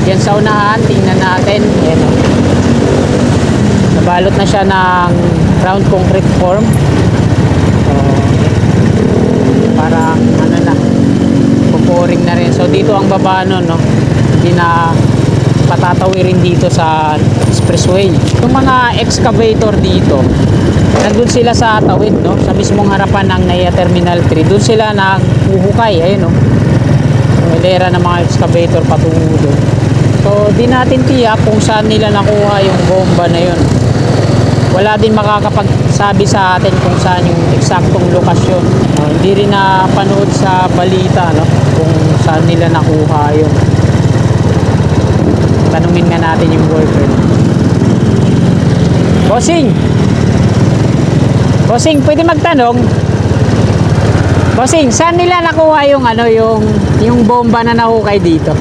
Yan sa unahan, tingnan natin. Ayan, oh. Nabalot na siya ng round concrete form. So, parang ano na, pupuring na rin. So dito ang baba nun, no? Hindi na patatawirin dito sa expressway. Yung mga excavator dito, nandun sila sa tawid, no? Sa mismong harapan ng NAIA Terminal 3. Doon sila naghuhukay, ayun, no? Hilera ng mga excavator patungo doon. So di natin tiyak kung saan nila nakuha yung bomba na yun. Wala din makakapagsabi sa atin kung saan yung eksaktong lokasyon. Hindi rin na panood sa balita, no? Kung saan nila nakuha yun. Tanungin nga natin yung boyfriend. Bossing! Bossing, pwede magtanong? Bossing, saan nila nakuha yung ano, yung bomba na nahukay dito?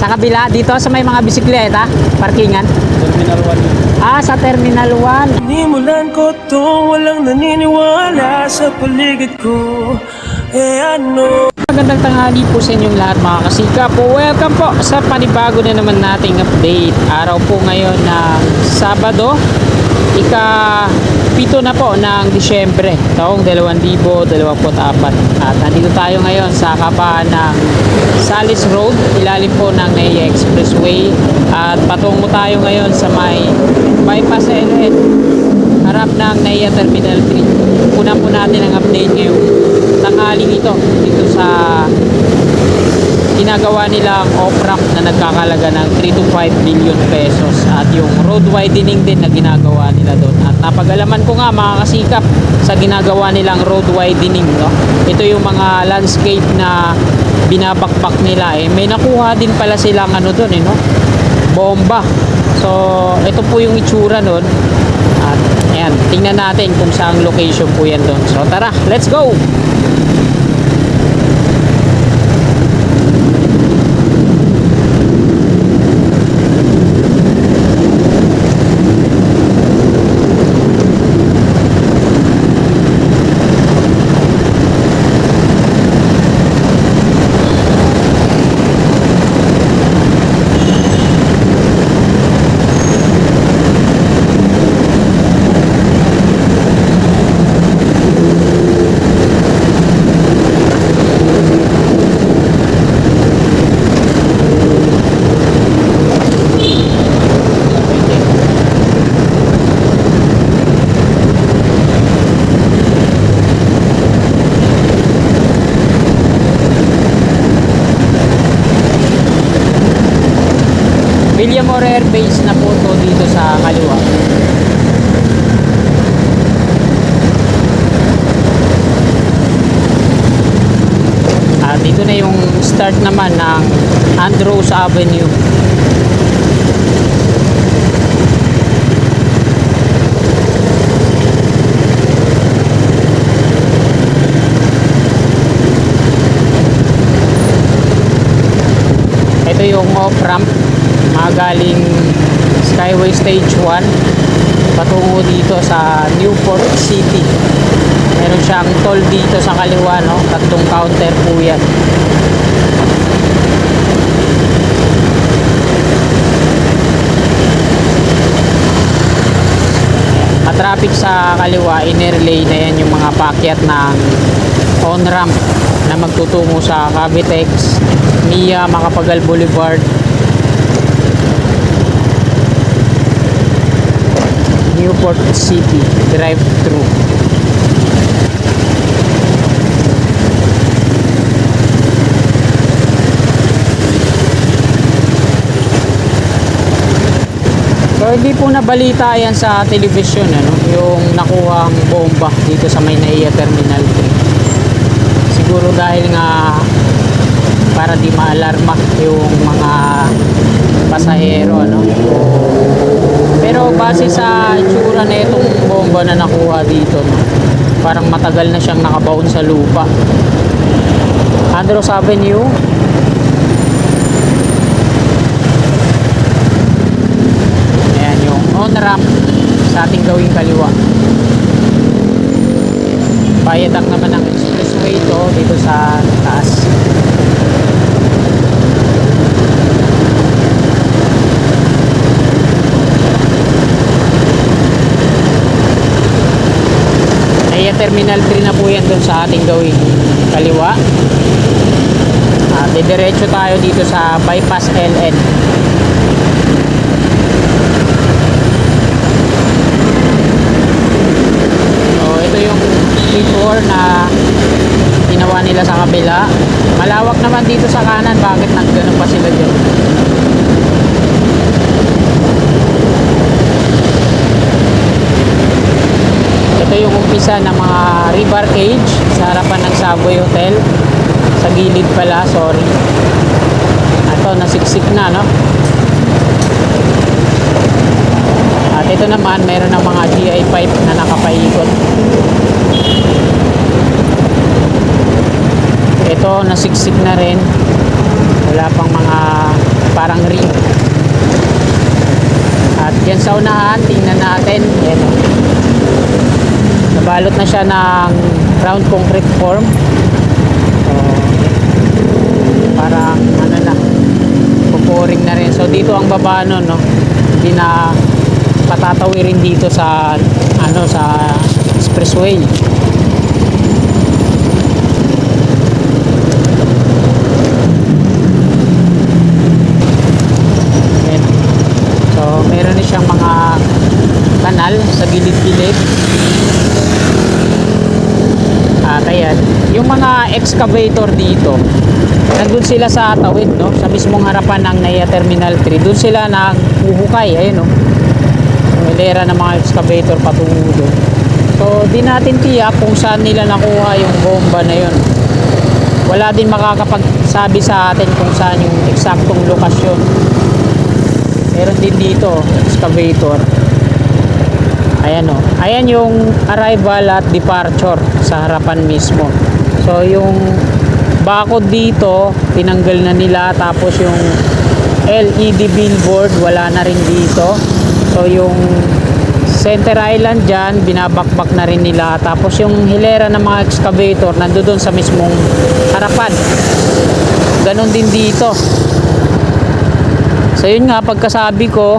Sa kabila, dito sa may mga bisikleta, parkingan? Terminal 1. Ah, sa Terminal 1. Nimulan ko to, walang naniniwala sa paligid ko. Ano? Magandang tanghali po sa inyong lahat mga kasika po. Welcome po sa panibago na naman nating update. Araw po ngayon ng Sabado, ika-7 na po ng Disyembre taong 2024. At nandito tayo ngayon sa kabahan ng Salis Road, ilalim po ng NAIA Expressway. At patungo tayo ngayon sa may bypass LN, harap ng NAIA Terminal 3. Una po natin ang update ngayong tanghaling ito dito sa ginagawa nilang off-ramp na nagkakalaga ng 3 to 5 billion pesos at yung road widening din na ginagawa nila doon. At napag-alaman ko nga mga kasikap sa ginagawa nilang road widening, no? Ito yung mga landscape na binabakbak nila. May nakuha din pala silang ano doon, no? Bomba. So ito po yung itsura doon. At ayan, tingnan natin kung saang location po yan doon. So tara, let's go! Villamor Air Base na po to dito sa kaliwa. At dito na yung start naman ng Andros Avenue. Ito yung off-ramp galing Skyway Stage 1 patungo dito sa Newport City. Meron siyang toll dito sa kaliwa, no? Tatlong counter po yan. Traffic sa kaliwa, inner lane na yan yung mga paakyat ng on-ramp na magtutungo sa Cavitex, NIA, Macapagal Boulevard, Newport City drive-thru. So hindi po nabalita yan sa television, ano, yung nakuhang bomba dito sa may NAIA Terminal 3. Siguro dahil nga para di maalarma yung mga pasahero, ano. Pero base sa itsura na itong bomba na nakuha dito, no, parang matagal na siyang nakabaon sa lupa. Andros Avenue. Ayan yung on-ramp sa ating gawing kaliwa. Bayadang naman ang expressway ito dito sa taas. Terminal 3 na po yan dun sa ating gawin kaliwa. Didiretso tayo dito sa Bypass LN. So ito yung P4 na ginawa nila sa kabila. Malawak naman dito sa kanan, bakit nagganon pa sila dyan? Ito yung umpisa ng mga rebar cage sa harapan ng Subway Hotel. Sa gilid pala, sorry. Ito, nasiksik na, no? At ito naman, meron ng mga GI pipe na nakapaikot. Ito, nasiksik na rin. Wala pang mga parang ring. At yan sa unahan, tingnan natin. Yan, no? Nabalot na siya ng round concrete form. So, parang ano na, pupuring na rin. So dito ang baba nun, no? Hindi na patatawirin dito sa ano, sa expressway. Ayan. So meron na siyang mga kanal sa gilid-gilid. At ayan, yung mga excavator dito, nandun sila sa tawid, no? Sa mismong harapan ng NAIA Terminal 3. Doon sila naghuhukay, ayun, no? Hilera ng mga excavator patungo doon. So, di natin tiyak kung saan nila nakuha yung bomba na yun. Wala din makakapagsabi sa atin kung saan yung eksaktong lokasyon. Meron din dito, excavator. Ayan, o. Ayan yung arrival at departure sa harapan mismo. So yung bakod dito tinanggal na nila, tapos yung LED billboard wala na rin dito. So yung center island dyan binabakbak na rin nila, tapos yung hilera ng mga excavator nandoon sa mismong harapan. Ganon din dito. So yun nga, pagkasabi ko,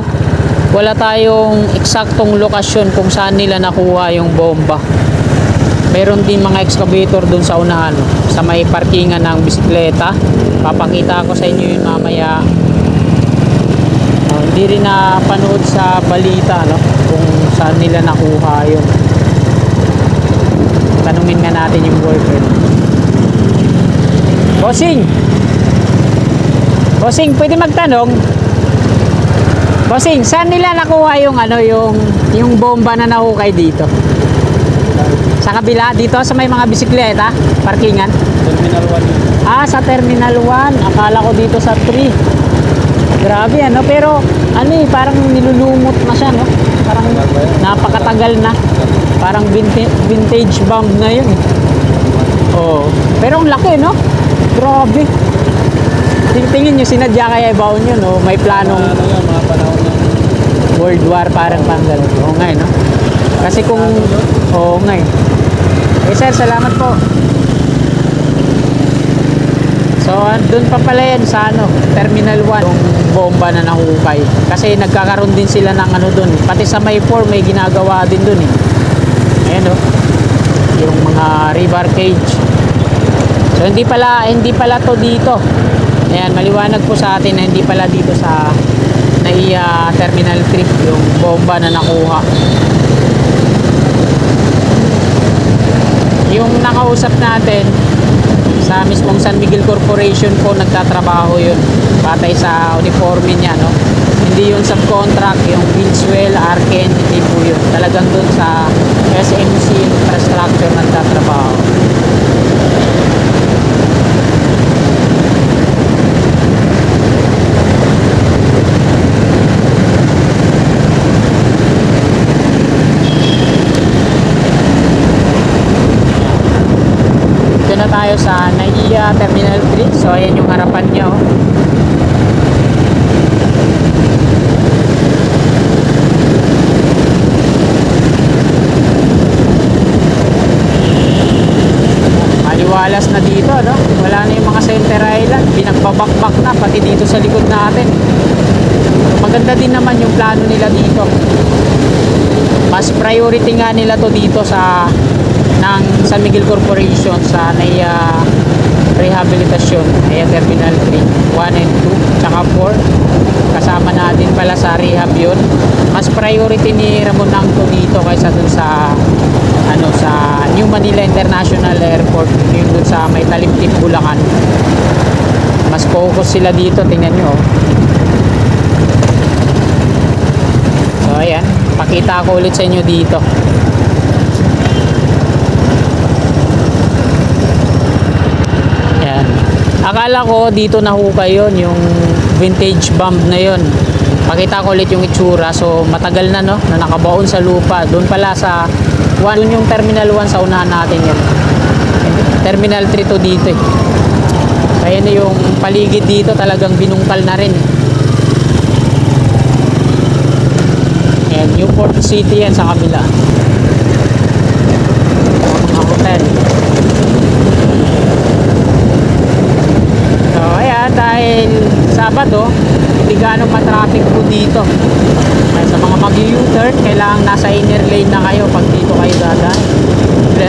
wala tayong eksaktong lokasyon kung saan nila nakuha yung bomba. Meron din mga excavator dun sa unahan, sa may parkingan ng bisikleta. Papakita ko sa inyo yun mamaya. Hindi rin na panood sa balita, no? Kung saan nila nakuha yun. Tanungin nga natin yung worker. Bossing! Bossing, pwede magtanong? Bossing, saan nila nakuha yung ano, yung bomba na nahukay dito? Sa kabila dito sa may mga bisikleta, parkingan? Terminal 1 yun. Sa Terminal 1. Akala ko dito sa 3. Grabe, ano? Pero ano eh, parang nilulumot na siya, no? Parang napakatagal na. Parang vintage bomb na yun. Oh. Pero ang laki, no? Grabe. Tingin nyo, sinadya kaya ibaon yun, no? May planong Mga panahon ng World War, parang panggal. Oo nga, no? Kasi kung... Oo nga, eh. Sir, salamat po. So, doon pa pala yan sa ano, Terminal 1, yung bomba na nahukay. Kasi nagkakaroon din sila ng ano doon. Pati sa May 4, may ginagawa din doon, eh. Ayan, no? Yung mga rebar cage. So, hindi pala to dito. Ayan, maliwanag po sa atin na hindi pala dito sa NAIA Terminal 3 yung bomba na nakuha. Yung nakausap natin sa mismong San Miguel Corporation po, nagtatrabaho yun patay sa uniforme niya, no? Hindi yung subcontract, yung Winswell, Arken, hindi po yun. Talagang dun sa SMC Infrastructure nagtatrabaho. Na tayo sa NAIA Terminal 3. So ayan yung harapan niya, oh. Maliwalas na dito, no? Wala na yung mga center island, pinagbabakbak na pati dito sa likod natin. Maganda din naman yung plano nila dito. Mas priority nga nila to dito sa ng San Miguel Corporation sa NAIA Rehabilitasyon, NAIA Terminal 3, 1 and 2, tsaka 4. Kasama natin pala sa rehab yun. Mas priority ni Ramon Angto dito kaysa dun sa sa New Manila International Airport, yung dun sa may Talimtip, Bulacan. Mas focus sila dito, tingnan nyo. So ayan, pakita ko ulit sa inyo dito. Ayan. Akala ko dito nahukay yun, yung vintage bomb na yun. Pakita ko ulit yung itsura. So matagal na, no, na nakabaon sa lupa. Doon pala sa doon yung Terminal 1 sa unahan natin yan. Terminal 3 to dito eh. Kaya na yung paligid dito talagang binungkal na rin. Ayan, Newport City yan sa kabila. Mga hotel. So ayan, dahil Sabado, hindi ganong matraffic po dito. Kaya sa mga mag-U-turn, kailangan nasa inner lane na kayo pag dito kayo dadaan.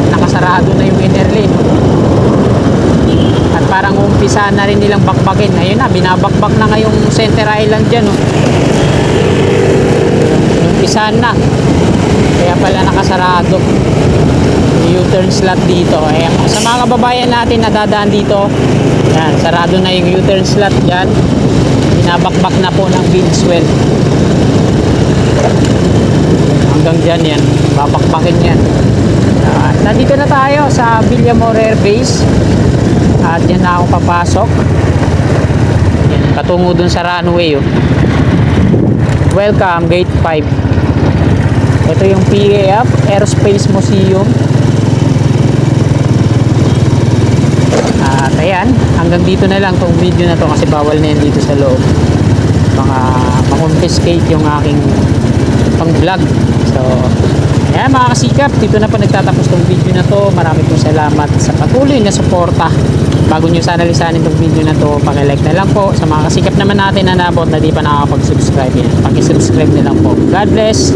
Nakasarado na yung inner lane. At parang umpisa na rin nilang bakbakin. Ayun na, binabakbak na ngayong Center Island dyan. Umpisa na. Kaya pala nakasarado yung U-turn slot dito. Ayan, sa mga kababayan natin na dadaan dito, yan, sarado na yung U-turn slot dyan. Binabakbak na po ng Bidswell. Hanggang dyan yan, babakbakin yan. Nandito na tayo sa Villamor Air Base. At yan na ako papasok. Yan, patungo dun sa runway. Welcome, Gate 5. Ito yung PAF, Aerospace Museum. At ayan, hanggang dito na lang tong video na to kasi bawal na yan dito sa loob. Mga confiscate yung aking pang vlog. So ayan mga kasikap, dito na po nagtatapos tong video na to. Marami pong salamat sa patuloy na suporta. Bago nyo sana lisanin tong video na to, pakilike na lang po. Sa mga kasikap naman natin na nabot na di pa nakakapag-subscribe yan, pakisubscribe na lang po. God bless.